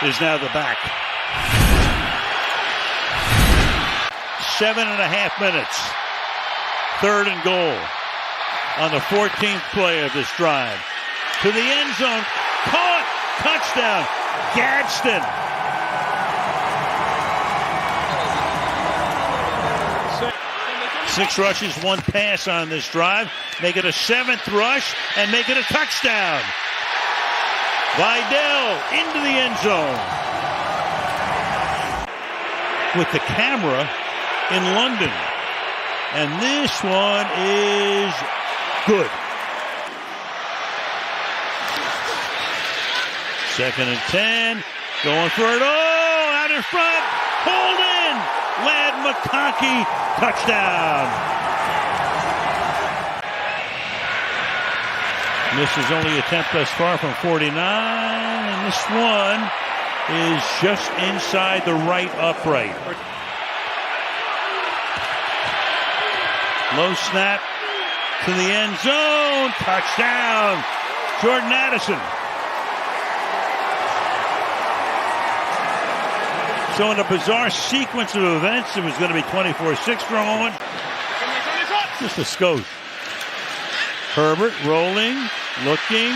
is now the back. 7.5 minutes. 3rd and goal on the 14th play of this drive. To the end zone. Caught. Touchdown. Gadsden. Six rushes, 1 pass on this drive. Make it a 7th rush and make it a touchdown. Vidal into the end zone. With the camera in London. And this one is good. 2nd and 10. Going for it. Oh, out in front. Hold in. Ladd McConkey. Touchdown. This is only attempt thus far from 49. And this one is just inside the right upright. Low snap to the end zone. Touchdown. Jordan Addison. So in a bizarre sequence of events, it was going to be 24-6 for a moment. Just a skosh. Herbert rolling, looking,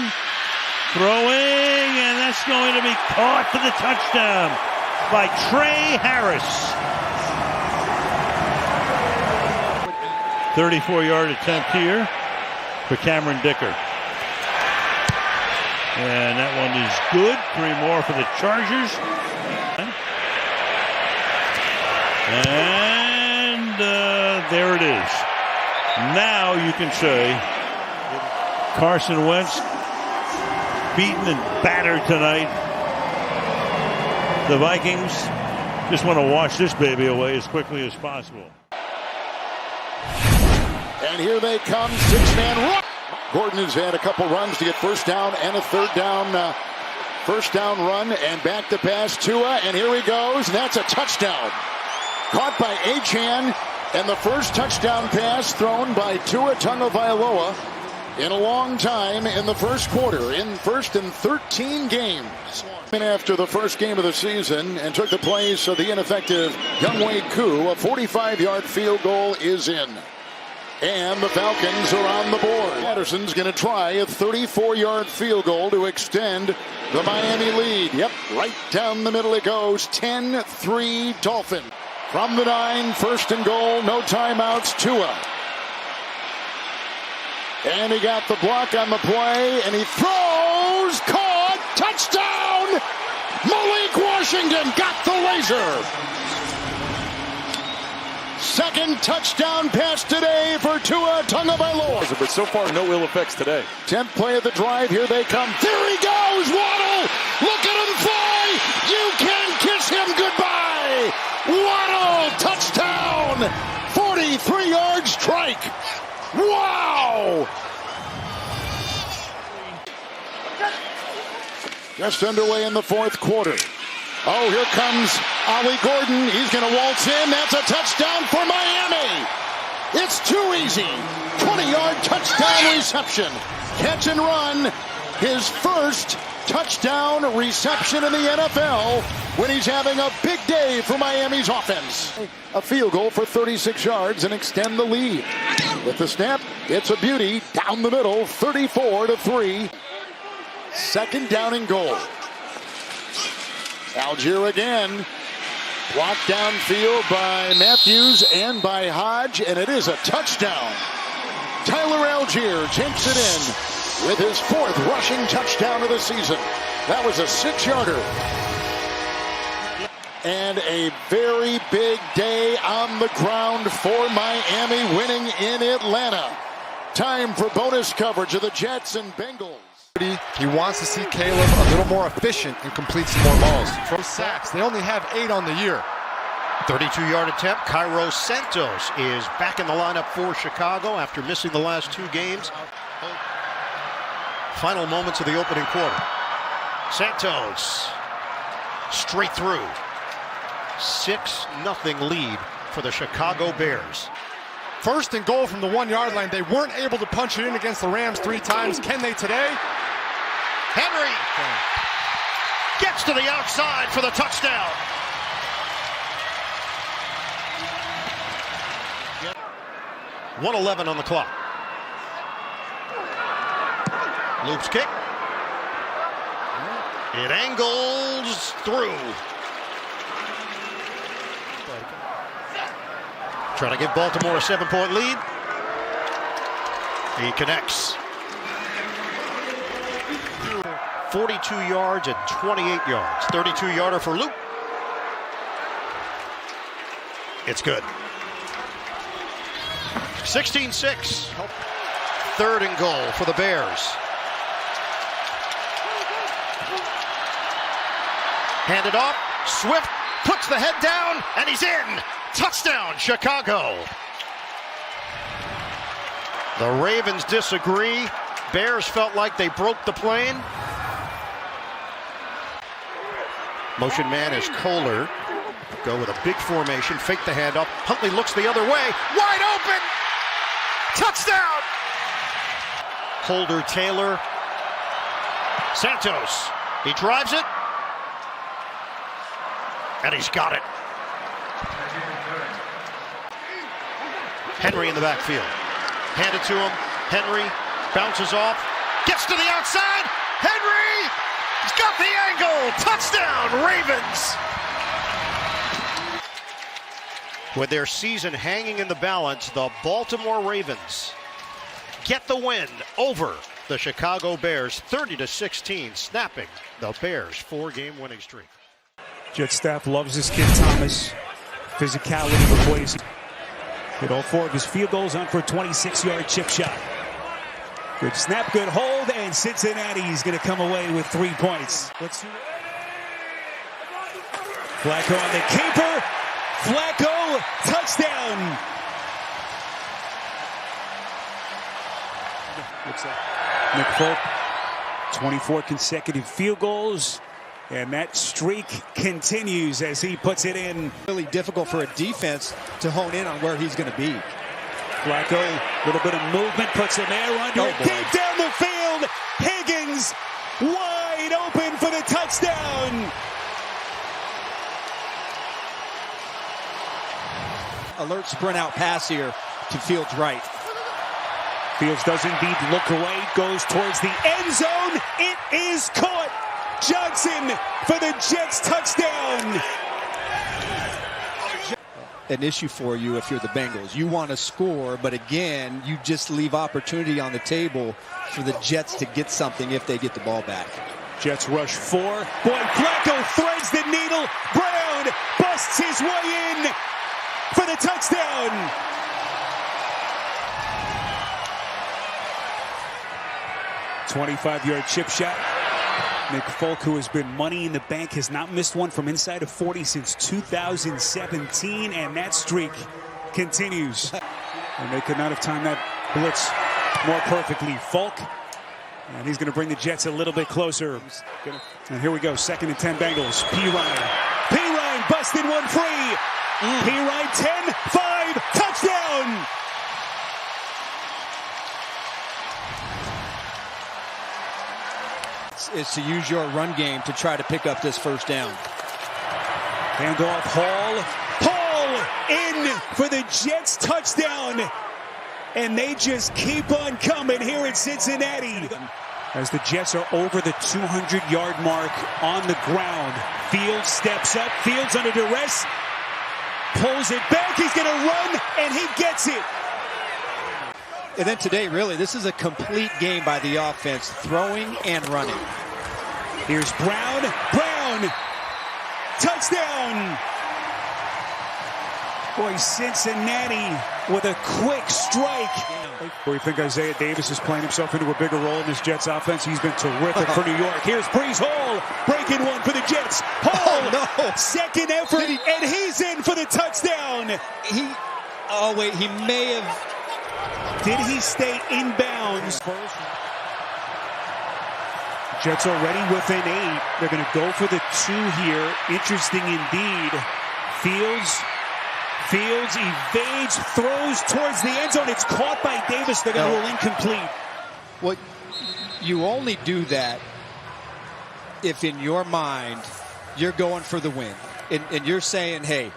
throwing, and that's going to be caught for the touchdown by Trey Harris. 34-yard attempt here for Cameron Dicker. And that one is good. 3 more for the Chargers. And there it is. Now you can say Carson Wentz beaten and battered tonight. The Vikings just want to wash this baby away as quickly as possible. And here they come, 6-man run. Gordon has had a couple runs to get first down and a first down run, and back to pass Tua, and here he goes, and that's a touchdown. Caught by Achane, and the first touchdown pass thrown by Tua Tagovailoa in a long time in the first quarter, in first in 13 games. After the first game of the season, and took the place of the ineffective Younghoe Koo, a 45-yard field goal is in. And the Falcons are on the board. Patterson's going to try a 34-yard field goal to extend the Miami lead. Yep, right down the middle it goes. 10-3 Dolphins. From the 9, 1st and goal, no timeouts, Tua. And he got the block on the play, and he throws, caught, touchdown! Malik Washington got the laser. Second touchdown pass today for Tua Tagovailoa. But so far, no ill effects today. 10th play of the drive. Here they come. There he goes. Waddle. Look at him fly. You can kiss him goodbye. Waddle. Touchdown. 43-yard strike. Wow. Just underway in the 4th quarter. Oh, here comes Ollie Gordon. He's going to waltz in. That's a touchdown for Miami. It's too easy. 20-yard touchdown reception. Catch and run. His first touchdown reception in the NFL when he's having a big day for Miami's offense. A field goal for 36 yards and extend the lead. With the snap, it's a beauty. Down the middle, 34-3. 2nd down and goal. Algier again. Blocked downfield by Matthews and by Hodge, and it is a touchdown. Tyler Algier takes it in with his 4th rushing touchdown of the season. That was a 6-yarder. And a very big day on the ground for Miami, winning in Atlanta. Time for bonus coverage of the Jets and Bengals. He wants to see Caleb a little more efficient and complete some more balls. From sacks, they only have 8 on the year. 32-yard attempt. Cairo Santos is back in the lineup for Chicago after missing the last 2 games. Final moments of the opening quarter. Santos straight through. 6-0 lead for the Chicago Bears. 1st and goal from the 1-yard line. They weren't able to punch it in against the Rams 3 times. Can they today? Henry Gets to the outside for the touchdown. Yep. 1:11 on the clock. Loops kick. It angles through. Trying to give Baltimore a 7-point lead. He connects. 42 yards and 28 yards. 32-yarder for Luke. It's good. 16-6. 3rd and goal for the Bears. Handed off. Swift puts the head down, and he's in. Touchdown, Chicago. The Ravens disagree. Bears felt like they broke the plane. Motion man is Kohler. Go with a big formation, fake the handoff. Huntley looks the other way. Wide open! Touchdown! Holder, Taylor. Santos. He drives it. And he's got it. Henry in the backfield. Hand it to him. Henry bounces off. Gets to the outside. Henry! He's got the angle. Touchdown, Ravens! With their season hanging in the balance, the Baltimore Ravens get the win over the Chicago Bears, 30-16, snapping the Bears' 4-game winning streak. Jet staff loves this kid, Thomas. Physicality replaced. Hit all 4 of his field goals on for a 26-yard chip shot. Good snap, good hold, and Cincinnati is going to come away with 3 points. Let's see. Flacco on the keeper. Flacco, touchdown. Looks like Nick Folk, 24 consecutive field goals. And that streak continues as he puts it in. Really difficult for a defense to hone in on where he's going to be. Flacco, a little bit of movement, puts him there under it, deep down the field. Higgins wide open for the touchdown. Alert sprint out pass here to Fields' right. Fields does indeed look away, goes towards the end zone. It is caught. Johnson for the Jets touchdown. An issue for you if you're the Bengals. You want to score, but again, you just leave opportunity on the table for the Jets to get something if they get the ball back. Jets rush 4. Boy, Flacco threads the needle. Brown busts his way in for the touchdown. $25-yard chip shot. Nick Folk, who has been money in the bank, has not missed one from inside of 40 since 2017, and that streak continues. And they could not have timed that blitz more perfectly. Folk, and he's going to bring the Jets a little bit closer. And here we go, 2nd and 10 Bengals. P-Ryan busted one free. P-Ryan 10-5, touchdown. Is to use your run game to try to pick up this first down. Handoff, Hall in for the Jets touchdown. And they just keep on coming here in Cincinnati. As the Jets are over the 200-yard mark on the ground. Fields steps up, Fields under duress. Pulls it back, he's going to run, and he gets it. And then today, really, this is a complete game by the offense, throwing and running. Here's Brown, touchdown. Boy, Cincinnati with a quick strike. Boy, you think Isaiah Davis is playing himself into a bigger role in this Jets offense? He's been terrific for New York. Here's Brees Hall, breaking one for the Jets. Hall, second effort, and he's in for the touchdown. He may have. Did he stay inbounds? Jets already within 8. They're going to go for the 2 here. Interesting indeed. Fields evades, throws towards the end zone. It's caught by Davis. They're going to rule incomplete. Well, you only do that if in your mind you're going for the win and you're saying, hey,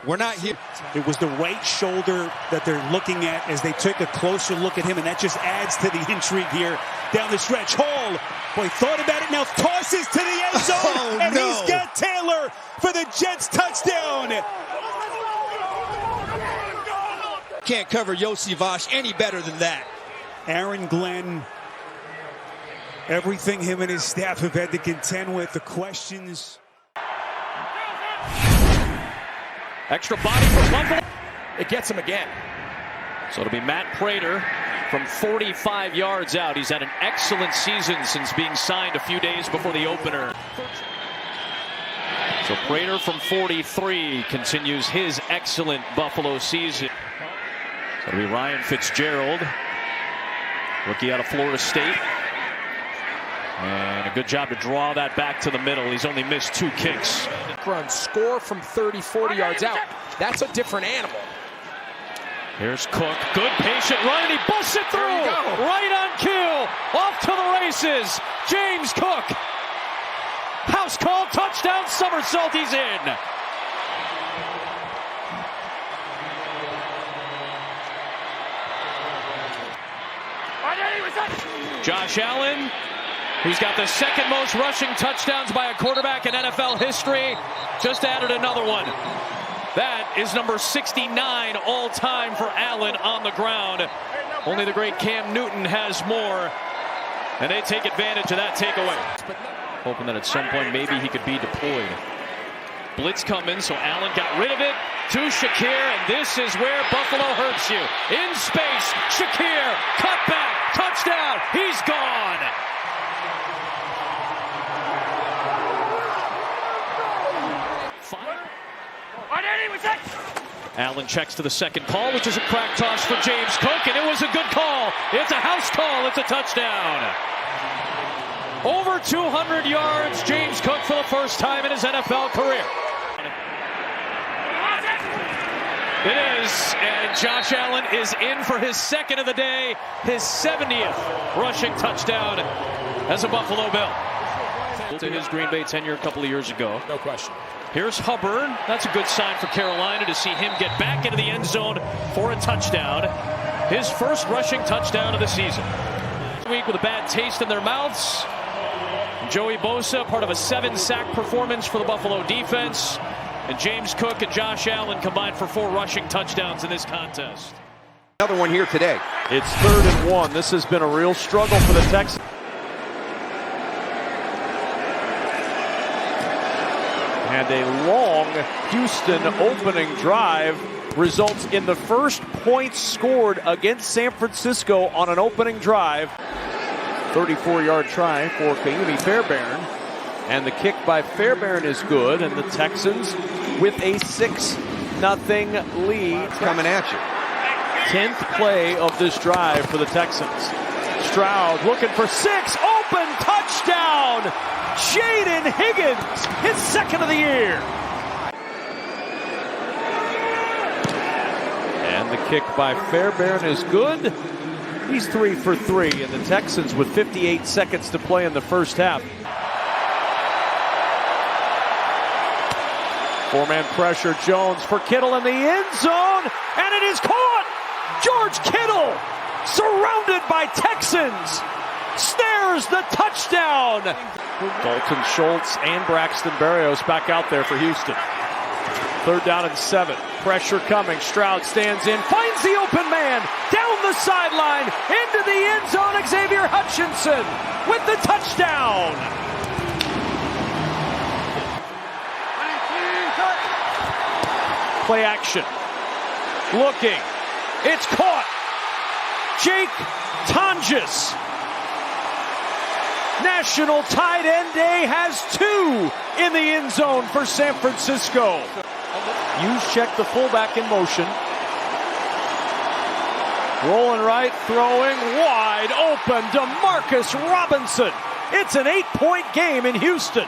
we're not here. It was the right shoulder that they're looking at as they took a closer look at him, and that just adds to the intrigue here down the stretch. Hall, boy, thought about it, now tosses to the end zone, and he's got Taylor for the Jets touchdown. Can't cover Yossi Vosh any better than that. Aaron Glenn, everything him and his staff have had to contend with, the questions. Extra body for Buffalo. It gets him again. So it'll be Matt Prater from 45 yards out. He's had an excellent season since being signed a few days before the opener. So Prater from 43 continues his excellent Buffalo season. So it'll be Ryan Fitzgerald, rookie out of Florida State. And a good job to draw that back to the middle. He's only missed 2 kicks. Run, score from 30, 40 yards out. That's a different animal. Here's Cook. Good patient run, and he busts it through. Right on cue. Off to the races. James Cook. House call, touchdown, somersault, he's in. Josh Allen, who's got the second most rushing touchdowns by a quarterback in NFL history, just added another one. That is number 69 all-time for Allen on the ground. Only the great Cam Newton has more, and they take advantage of that takeaway. Hoping that at some point maybe he could be deployed. Blitz coming, so Allen got rid of it to Shakir, and this is where Buffalo hurts you. In space, Shakir, cut back, touchdown, he's gone. Allen checks to the second call, which is a crack toss for James Cook, and it was a good call. It's a house call. It's a touchdown. Over 200 yards, James Cook for the first time in his NFL career. It is, and Josh Allen is in for his second of the day, his 70th rushing touchdown as a Buffalo Bill. To his Green Bay tenure a couple of years ago. No question. Here's Hubbard. That's a good sign for Carolina to see him get back into the end zone for a touchdown. His first rushing touchdown of the season. Week with a bad taste in their mouths. Joey Bosa, part of a 7-sack performance for the Buffalo defense. And James Cook and Josh Allen combined for 4 rushing touchdowns in this contest. Another one here today. It's 3rd and 1. This has been a real struggle for the Texans. And a long Houston opening drive results in the first points scored against San Francisco on an opening drive. 34-yard try for Kaimi Fairbairn. And the kick by Fairbairn is good. And the Texans with a 6-0 lead. Coming at you. 10th play of this drive for the Texans. Stroud looking for 6. Open touchdown. Jaden Higgins, his second of the year. And the kick by Fairbairn is good. He's 3 for 3, and the Texans with 58 seconds to play in the first half. 4-man pressure, Jones for Kittle in the end zone, and it is caught! George Kittle, surrounded by Texans, snares the touchdown! Dalton Schultz and Braxton Berrios back out there for Houston. 3rd down and 7. Pressure coming. Stroud stands in, finds the open man, down the sideline, into the end zone. Xavier Hutchinson with the touchdown. Play action. Looking. It's caught. Jake Tonjes. National Tight End Day has 2 in the end zone for San Francisco. Juszczyk, the fullback, in motion. Rolling right, throwing wide open. Demarcus Robinson. It's an 8-point game in Houston.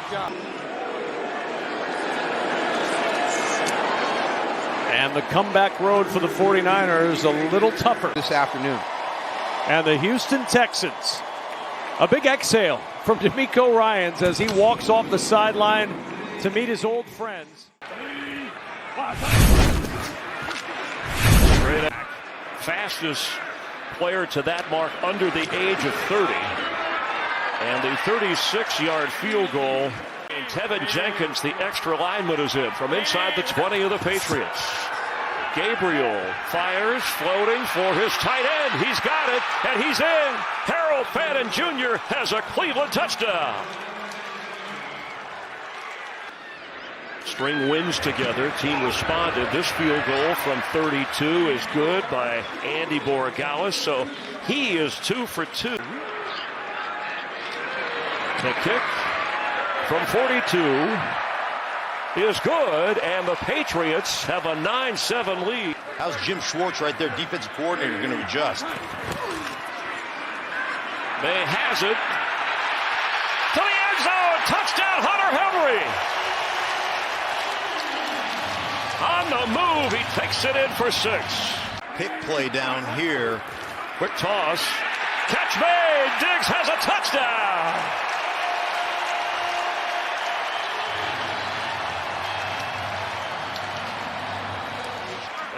And the comeback road for the 49ers a little tougher this afternoon. And the Houston Texans, a big exhale from DeMeco Ryans as he walks off the sideline to meet his old friends. Straight back. Fastest player to that mark under the age of 30. And the 36-yard field goal. And Tevin Jenkins, the extra lineman, is in from inside the 20 of the Patriots. Gabriel fires, floating for his tight end. He's got it, and he's in. Harold Fannin Jr. has a Cleveland touchdown. String wins together. Team responded. This field goal from 32 is good by Andy Borregales, so he is 2 for 2. The kick from 42 is good, and the Patriots have a 9-7 lead. How's Jim Schwartz right there, defensive coordinator, going to adjust? May has it to the end zone. Touchdown, Hunter Henry. On the move, he takes it in for 6. Pick play down here. Quick toss. Catch made. Diggs has a touchdown.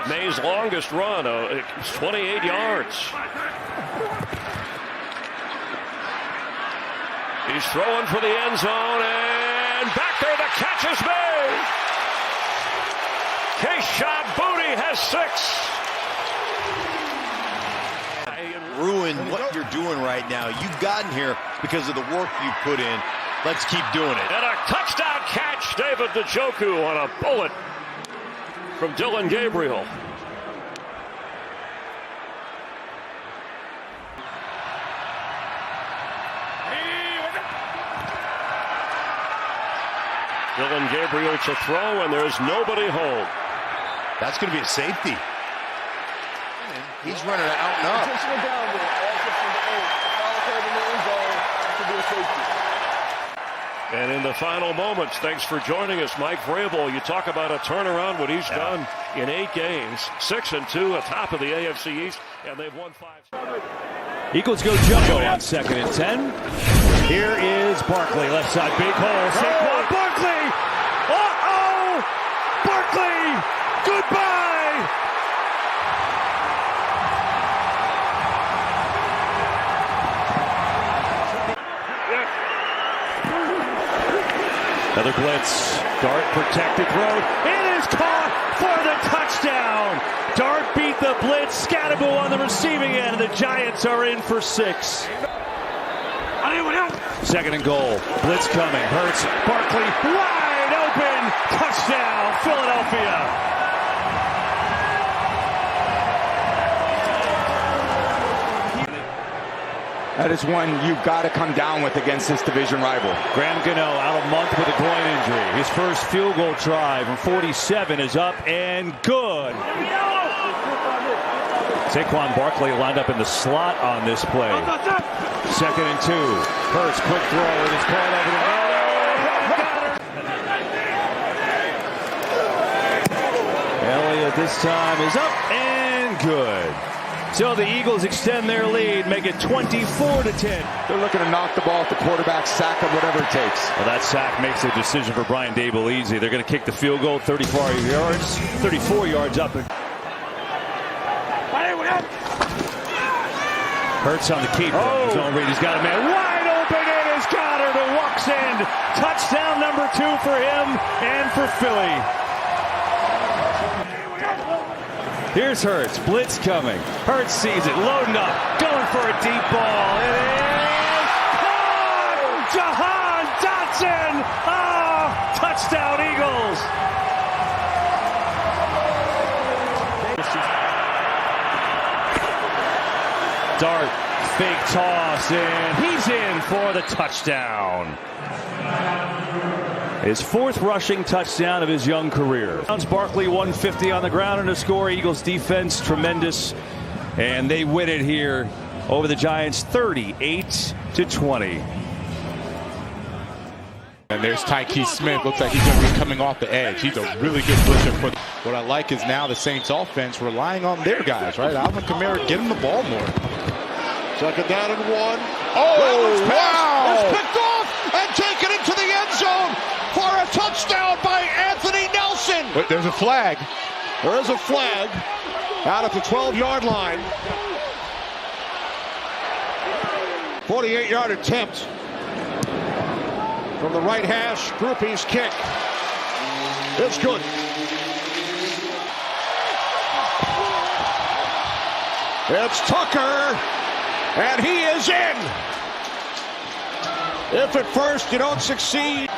May's longest run, 28 yards. He's throwing for the end zone, and back there the catch is made. Kayshon Boutte has 6. Ruin what you're doing right now. You've gotten here because of the work you've put in. Let's keep doing it. And a touchdown catch, David Njoku on a bullet from Dylan Gabriel. Dylan Gabriel to throw, and there's nobody home. That's going to be a safety. He's running out and up. And in the final moments, thanks for joining us, Mike Vrabel. You talk about a turnaround, what he's done in 8 games, 6-2 atop of the AFC East, and they've won 5. Eagles go jumbo on 2nd and 10. Here is Barkley, left side, big hole. Saquon Barkley! Uh-oh! Barkley! Goodbye! Another blitz. Dart protected throw. It is caught for the touchdown. Dart beat the blitz. Scatterbo on the receiving end. The Giants are in for 6. 2nd and goal. Blitz coming. Hurts. Barkley wide open. Touchdown, Philadelphia. That is one you've got to come down with against this division rival. Graham Gano out a month with a groin injury. His first field goal try from 47 is up and good. Saquon Barkley lined up in the slot on this play. 2nd and 2. Hurts, quick throw. It is caught over the middle. Elliott this time is up and good. So the Eagles extend their lead, make it 24-10. They're looking to knock the ball at the quarterback, sack him, whatever it takes. Well, that sack makes the decision for Brian Daboll easy. They're going to kick the field goal, 34 yards up. Hurts on the keeper. He's got a man wide open. It is Goddard who walks in. Touchdown number 2 for him and for Philly. Here's Hurts. Blitz coming. Hurts sees it. Loading up. Going for a deep ball. It is caught! Jahan Dotson! Touchdown Eagles! Dart, fake toss, and he's in for the touchdown. His 4th rushing touchdown of his young career. Barkley 150 on the ground and a score. Eagles defense tremendous, and they win it here over the Giants 38-20. And there's Tyke Smith. Looks like he's going to be coming off the edge. He's a really good blitzer. What I like is now the Saints offense relying on their guys, right? Alvin Kamara, get him the ball more. Second down and 1. Oh, wow! It's picked off and taken into the end zone for a touchdown by Anthony Nelson. But there's a flag. There is a flag out at the 12-yard line. 48-yard attempt from the right hash. Groupie's kick. It's good. It's Tucker, and he is in. If at first you don't succeed.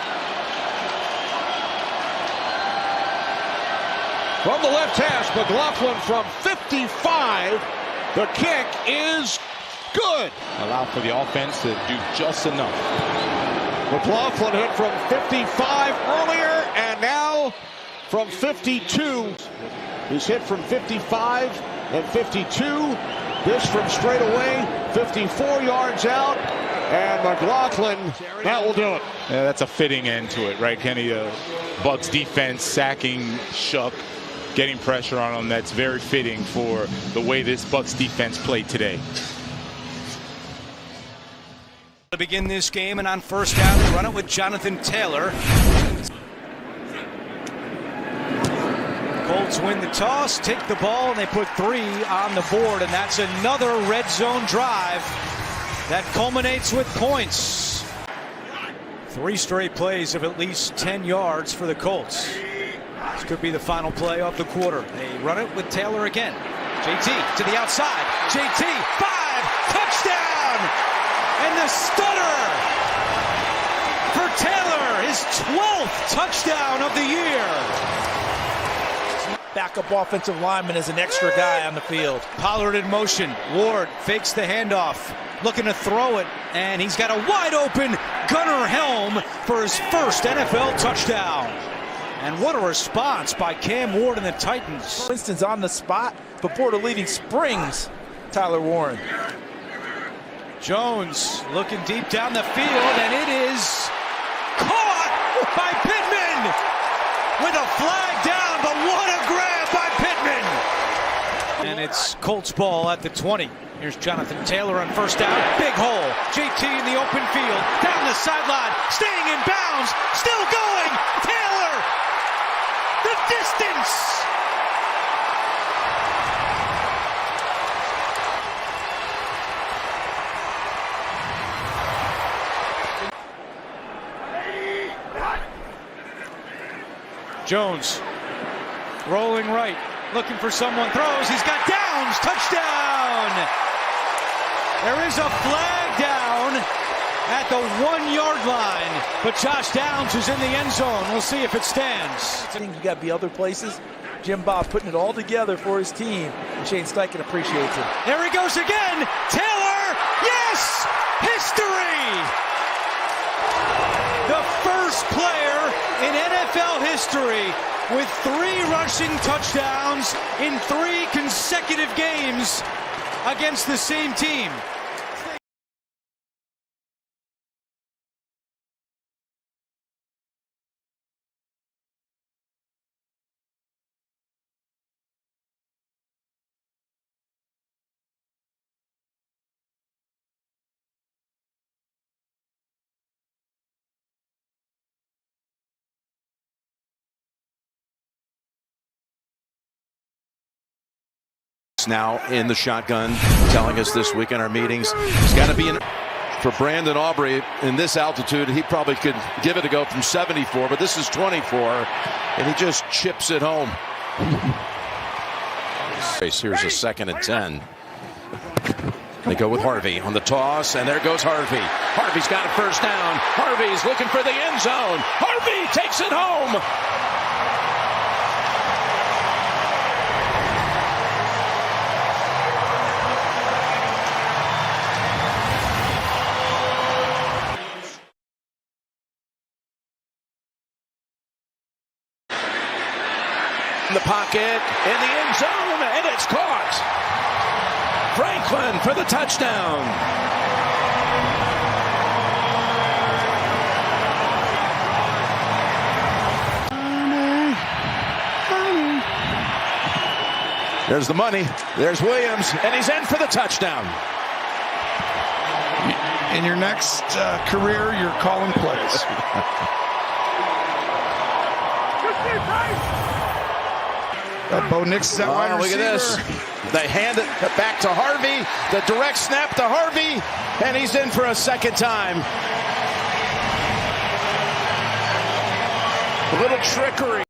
From the left hash, McLaughlin from 55. The kick is good. Allow for the offense to do just enough. McLaughlin hit from 55 earlier, and now from 52. He's hit from 55 and 52. This from straight away, 54 yards out, and McLaughlin, that will do it. Yeah, that's a fitting end to it, right, Kenny? Bucs defense sacking Shook, getting pressure on him. That's very fitting for the way this Bucs defense played today. To begin this game, and on first down, they run it with Jonathan Taylor. Colts win the toss, take the ball, and they put 3 on the board, and that's another red zone drive that culminates with points. 3 straight plays of at least 10 yards for the Colts. This could be the final play of the quarter. They run it with Taylor again. JT to the outside. JT, 5, touchdown! And the stunner for Taylor, his 12th touchdown of the year. Backup offensive lineman is an extra guy on the field. Pollard in motion. Ward fakes the handoff, looking to throw it, and he's got a wide open Gunnar Helm for his first NFL touchdown. And what a response by Cam Ward and the Titans. Winston's on the spot before the leading springs. Tyler Warren. Jones looking deep down the field, and it is caught by Pittman with a flag down, but what a grab by Pittman. And it's Colts ball at the 20. Here's Jonathan Taylor on first down. Big hole. JT in the open field. Down the sideline. Staying in bounds. Still going. Taylor. The distance. Jones rolling right, looking for someone, throws, he's got Downs, touchdown! There is a flag down at the 1-yard line, but Josh Downs is in the end zone. We'll see if it stands. I think you got to be other places. Jim Bob putting it all together for his team, and Shane Steichen appreciates it. There he goes again, Taylor, yes! History! The first player in NFL history with 3 rushing touchdowns in 3 consecutive games against the same team. Now in the shotgun, telling us this week in our meetings, he's got to be in. For Brandon Aubrey in this altitude, he probably could give it a go from 74, but this is 24, and he just chips it home. Here's a 2nd and 10. They go with Harvey on the toss, and there goes Harvey. Harvey's got a first down. Harvey's looking for the end zone. Harvey takes it home. In the pocket, in the end zone, and it's caught. Franklin for the touchdown. There's the money. There's Williams, and he's in for the touchdown. In your next career, you're calling plays. Bo Nix is that wide receiver. Look at this. They hand it back to Harvey. The direct snap to Harvey, and he's in for a second time. A little trickery.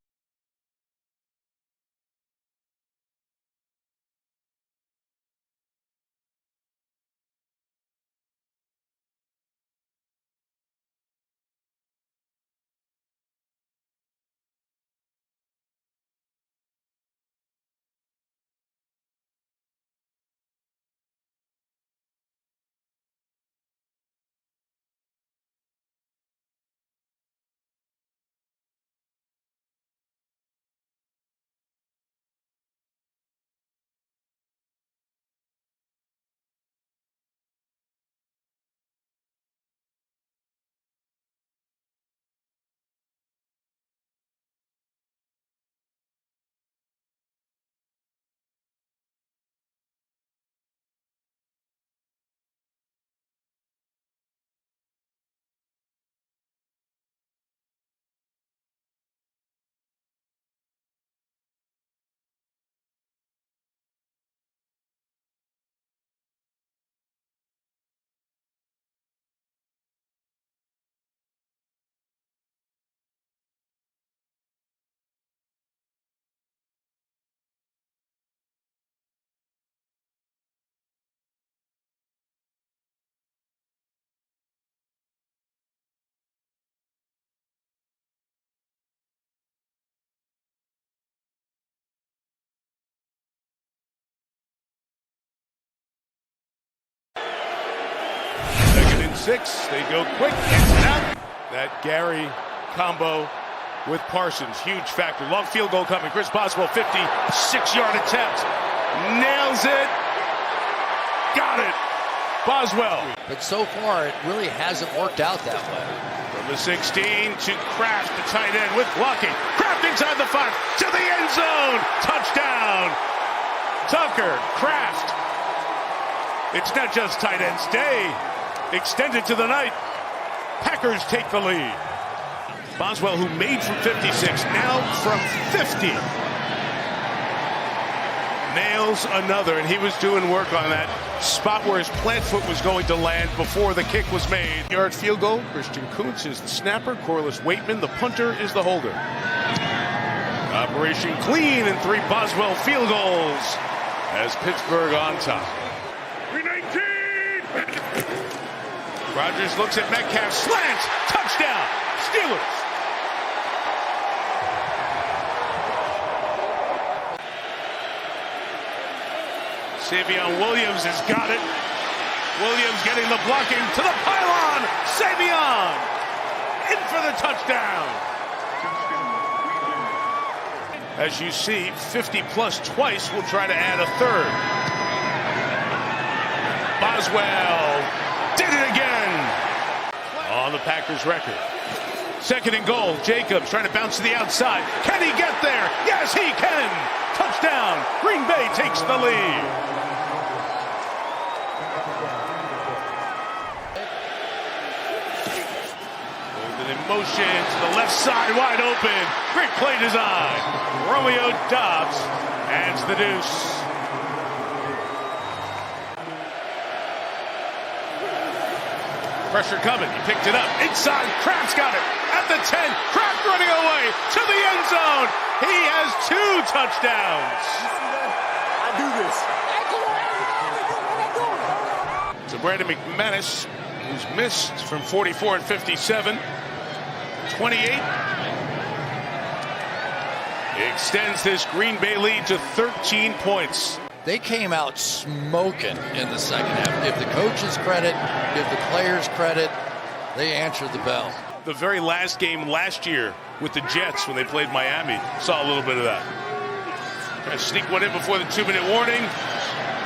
Six, they go quick, it's out. That Gary combo with Parsons, huge factor. Long field goal coming. Chris Boswell, 56-yard attempt. Nails it. Got it. Boswell. But so far, it really hasn't worked out that way. From the 16 to Kraft, the tight end with blocking. Kraft inside the 5 to the end zone. Touchdown. Tucker, Kraft. It's not just tight ends day. Extended to the night. Packers take the lead. Boswell, who made from 56, now from 50. Nails another, and he was doing work on that spot where his plant foot was going to land before the kick was made. Yard field goal. Christian Kuntz is the snapper. Corliss Waitman, the punter, is the holder. Operation clean and 3 Boswell field goals as Pittsburgh on top. 319! Rodgers looks at Metcalf, slants, touchdown, Steelers. Savion Williams has got it. Williams getting the blocking to the pylon. Savion in for the touchdown. As you see, 50 plus twice. We'll try to add a third. Boswell did it again on the Packers record. 2nd and goal. Jacobs trying to bounce to the outside. Can he get there? Yes, he can. Touchdown. Green Bay takes the lead. Moving in motion to the left side, wide open. Great play design. Romeo Doubs adds the deuce. Pressure coming. He picked it up. Inside. Kraft's got it. At the 10. Kraft running away to the end zone. He has 2 touchdowns. I do this. To Brandon McManus, who's missed from 44 and 57. 28. He extends this Green Bay lead to 13 points. They came out smoking in the second half. Give the coaches credit, give the players credit. They answered the bell. The very last game last year with the Jets when they played Miami, saw a little bit of that. Trying to sneak one in before the 2-minute warning.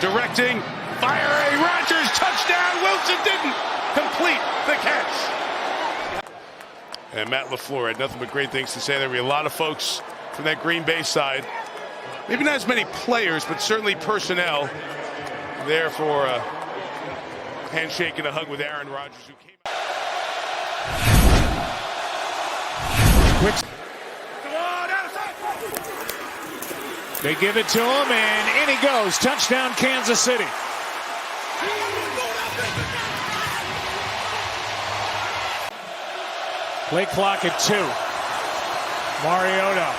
Directing. Fire a Rodgers touchdown. Wilson didn't complete the catch. And Matt LaFleur had nothing but great things to say. There were a lot of folks from that Green Bay side. Maybe not as many players, but certainly personnel there for handshake and a hug with Aaron Rodgers, who came out. They give it to him, and in he goes. Touchdown, Kansas City. Play clock at 2. Mariota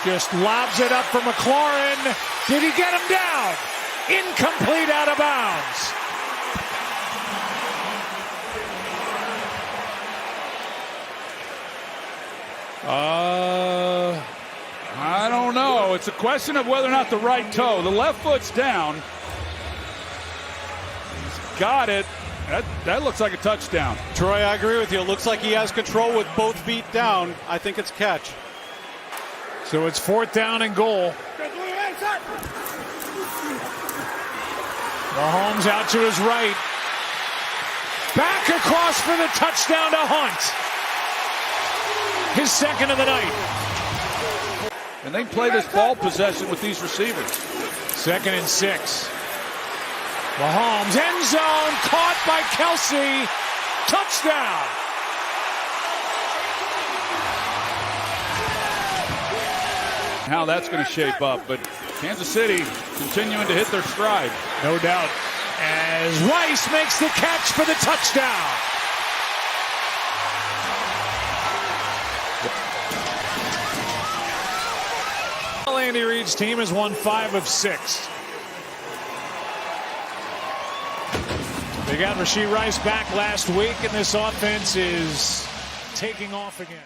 just lobs it up for McLaurin. Did he get him down? Incomplete, out of bounds. I don't know. It's a question of whether or not the right toe. The left foot's down. He's got it. That looks like a touchdown. Troy, I agree with you. It looks like he has control with both feet down. I think it's catch. So it's 4th down and goal. Mahomes out to his right. Back across for the touchdown to Hunt. His second of the night. And they play this ball possession with these receivers. 2nd and 6. Mahomes, end zone, caught by Kelsey. Touchdown. How that's going to shape up, but Kansas City continuing to hit their stride. No doubt. As Rice makes the catch for the touchdown. Andy Reid's team has won 5 of 6. They got Rashee Rice back last week, and this offense is taking off again.